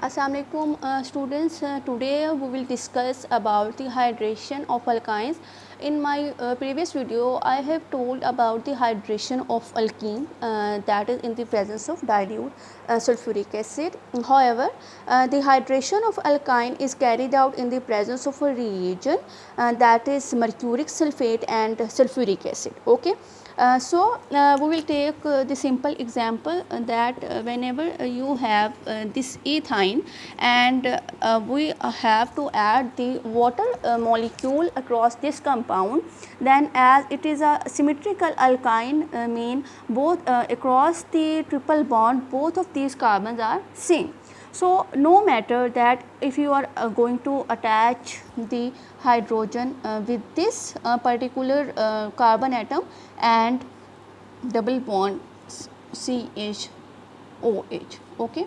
Assalamualaikum students. Today we will discuss about the hydration of alkynes. In my previous video, I have told about the hydration of alkene that is in the presence of dilute sulfuric acid. However, the hydration of alkyne is carried out in the presence of a reagent that is mercuric sulfate and sulfuric acid. Okay. We will take the simple example that whenever you have this ethyne and we have to add the water molecule across this compound, then as it is a symmetrical alkyne mean both across the triple bond both of these carbons are same. So, no matter that if you are going to attach the hydrogen with this particular carbon atom and double bond CHOH. Okay.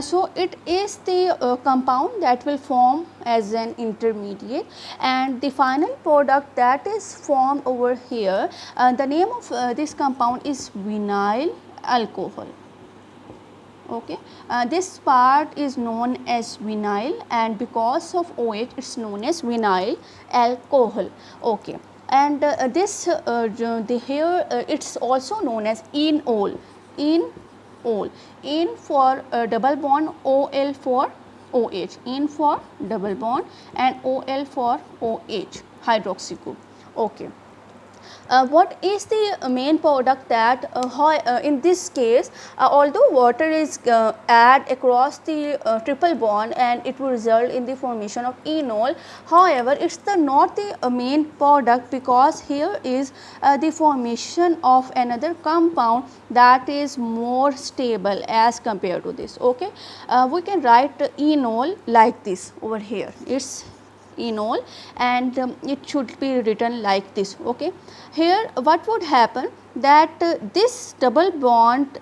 So, it is the compound that will form as an intermediate, and the final product that is formed over here, the name of this compound is vinyl alcohol. Okay. This part is known as vinyl, and because of OH it is known as vinyl alcohol. Okay. And here it is also known as enol. En for double bond, OL for OH, en for double bond and OL for OH, hydroxy group. Okay. What is the main product that in this case although water is add across the triple bond and it will result in the formation of enol, however it is not the main product, because here is the formation of another compound that is more stable as compared to this. Okay. We can write enol like this over here. It's enol, and it should be written like this. Okay. Here what would happen that this double bond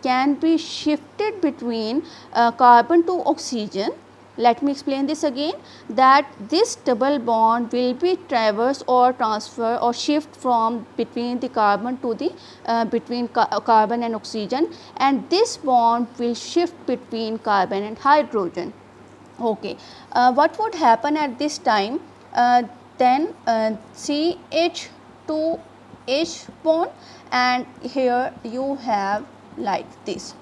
can be shifted between carbon to oxygen. Let me explain this again, that this double bond will be traverse or transfer or shift from between the carbon to the between carbon and oxygen, and this bond will shift between carbon and hydrogen. Okay. What would happen at this time? Then CH2H bond, and here you have like this.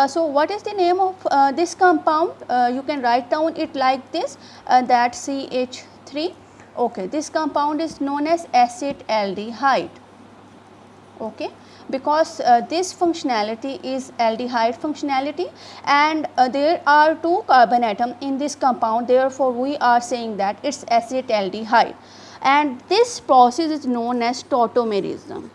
So, what is the name of this compound? You can write down it like this, that CH3. Okay. This compound is known as acetaldehyde. Okay. Because this functionality is aldehyde functionality, and there are two carbon atom in this compound, therefore we are saying that it is acetaldehyde, and this process is known as tautomerism.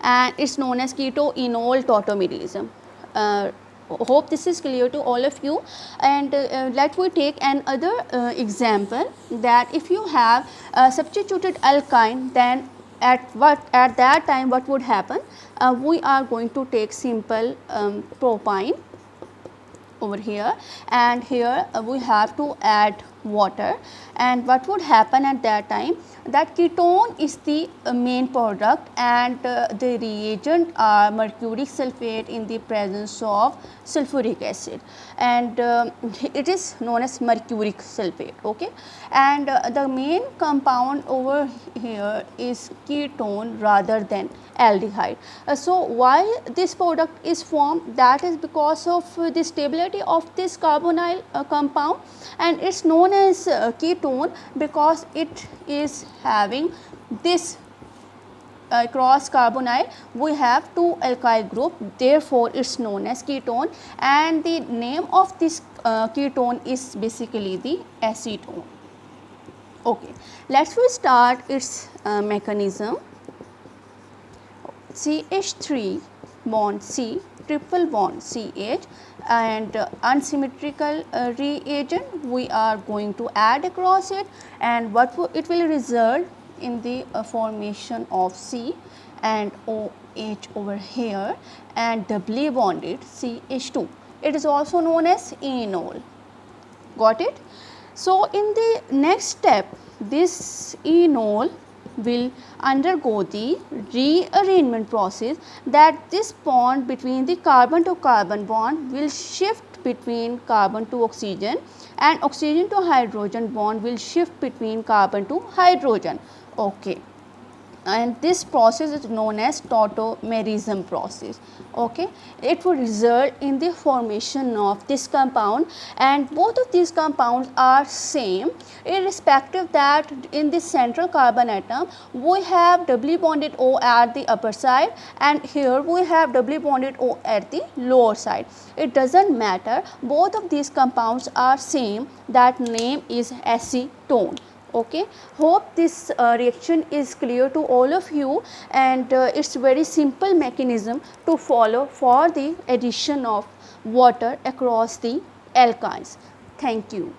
And it is known as keto-enol tautomerism. Hope this is clear to all of you. And let we take another example, that if you have substituted alkyne, then at that time what would happen? We are going to take simple propyne over here, and here we have to add water, and what would happen at that time, that ketone is the main product, and the reagent are mercuric sulfate in the presence of sulfuric acid, and it is known as mercuric sulfate. Okay. And the main compound over here is ketone rather than aldehyde. So, why this product is formed? That is because of the stability of this carbonyl compound, and it is known as ketone because it is having this cross carbonyl. We have two alkyl group, therefore it is known as ketone, and the name of this ketone is basically the acetone. Okay. Let us start its mechanism. CH3 bond C, triple bond CH, and unsymmetrical reagent we are going to add across it, and what it will result in the formation of C and OH over here, and doubly bonded CH2. It is also known as enol. Got it? So, in the next step, this enol will undergo the rearrangement process, that this bond between the carbon to carbon bond will shift between carbon to oxygen, and oxygen to hydrogen bond will shift between carbon to hydrogen. Okay, and this process is known as tautomerism process. Okay, it will result in the formation of this compound, and both of these compounds are same, irrespective that in the central carbon atom we have doubly bonded O at the upper side, and here we have doubly bonded O at the lower side. It doesn't matter, both of these compounds are same, that name is acetone. Okay, hope this reaction is clear to all of you, and it's very simple mechanism to follow for the addition of water across the alkynes. Thank you.